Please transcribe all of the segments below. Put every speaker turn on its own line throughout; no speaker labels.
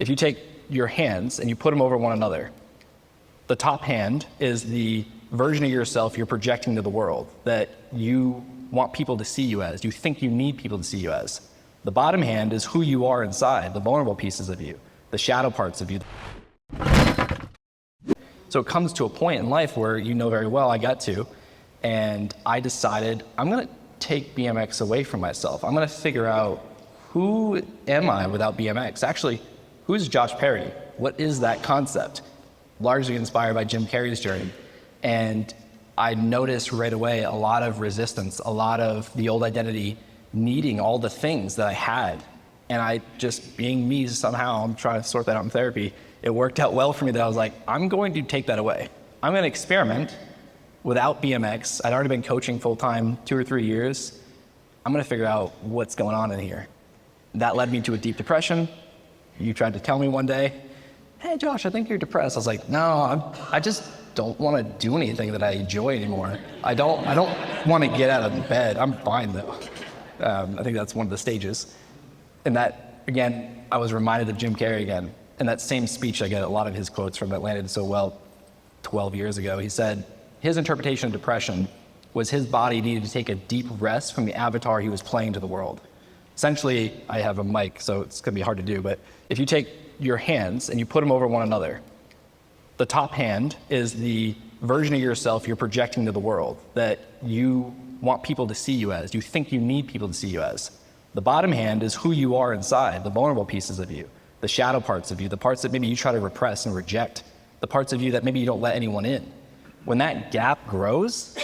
If you take your hands and you put them over one another, the top hand is the version of yourself you're projecting to the world that you want people to see you as, you think you need people to see you as. The bottom hand is who you are inside, the vulnerable pieces of you, the shadow parts of you. So it comes to a point in life where you know very well I got to, and I decided I'm gonna take BMX away from myself. I'm gonna figure out who am I without BMX? Actually, who's Josh Perry? What is that concept? Largely inspired by Jim Carrey's journey. And I noticed right away a lot of resistance, a lot of the old identity needing all the things that I had. And I just, being me somehow, I'm trying to sort that out in therapy, it worked out well for me that I was like, I'm going to take that away. I'm gonna experiment without BMX. I'd already been coaching full-time 2 or 3 years. I'm gonna figure out what's going on in here. That led me to a deep depression. You tried to tell me one day, hey Josh, I think you're depressed. I was like, no, I just don't want to do anything that I enjoy anymore. I don't want to get out of bed. I'm fine though. I think that's one of the stages. And that, again, I was reminded of Jim Carrey again. In that same speech, I get a lot of his quotes from that landed so well 12 years ago. He said his interpretation of depression was his body needed to take a deep rest from the avatar he was playing to the world. Essentially, I have a mic, so it's gonna be hard to do, but if you take your hands and you put them over one another, the top hand is the version of yourself you're projecting to the world that you want people to see you as, you think you need people to see you as. The bottom hand is who you are inside, the vulnerable pieces of you, the shadow parts of you, the parts that maybe you try to repress and reject, the parts of you that maybe you don't let anyone in. When that gap grows,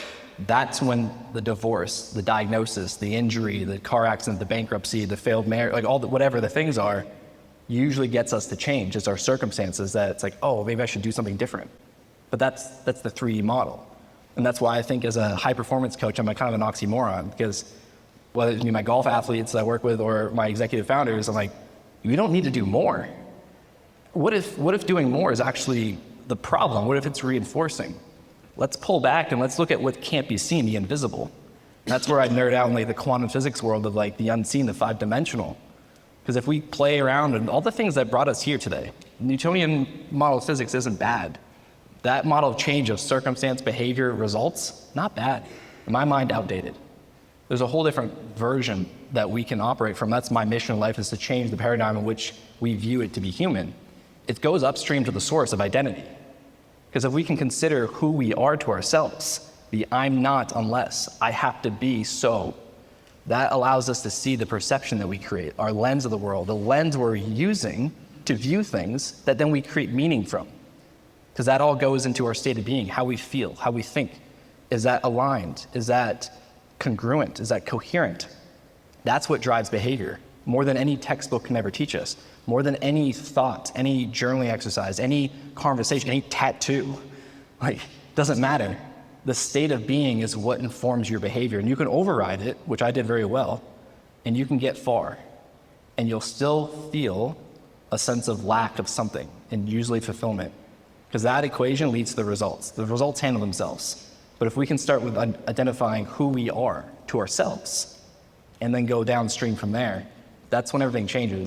that's when the divorce, the diagnosis, the injury, the car accident, the bankruptcy, the failed marriage, like all the, whatever the things are, usually gets us to change. It's our circumstances that it's like, oh, maybe I should do something different. But that's the 3D model. And that's why I think as a high performance coach, I'm a kind of an oxymoron, because whether it be my golf athletes that I work with or my executive founders, I'm like, you don't need to do more. What if doing more is actually the problem? What if it's reinforcing? Let's pull back and let's look at what can't be seen, the invisible. And that's where I nerd out in like the quantum physics world of like the unseen, the 5-dimensional. Because if we play around and all the things that brought us here today, Newtonian model of physics isn't bad. That model of change of circumstance, behavior, results, not bad. In my mind, outdated. There's a whole different version that we can operate from. That's my mission in life, is to change the paradigm in which we view it to be human. It goes upstream to the source of identity. Because if we can consider who we are to ourselves, the I'm not unless, I have to be so, that allows us to see the perception that we create, our lens of the world, the lens we're using to view things that then we create meaning from. Because that all goes into our state of being, how we feel, how we think. Is that aligned? Is that congruent? Is that coherent? That's what drives behavior, more than any textbook can ever teach us, more than any thought, any journaling exercise, any conversation, any tattoo. Like, doesn't matter. The state of being is what informs your behavior, and you can override it, which I did very well, and you can get far, and you'll still feel a sense of lack of something, and usually fulfillment, because that equation leads to the results. The results handle themselves. But if we can start with identifying who we are to ourselves, and then go downstream from there, that's when everything changes.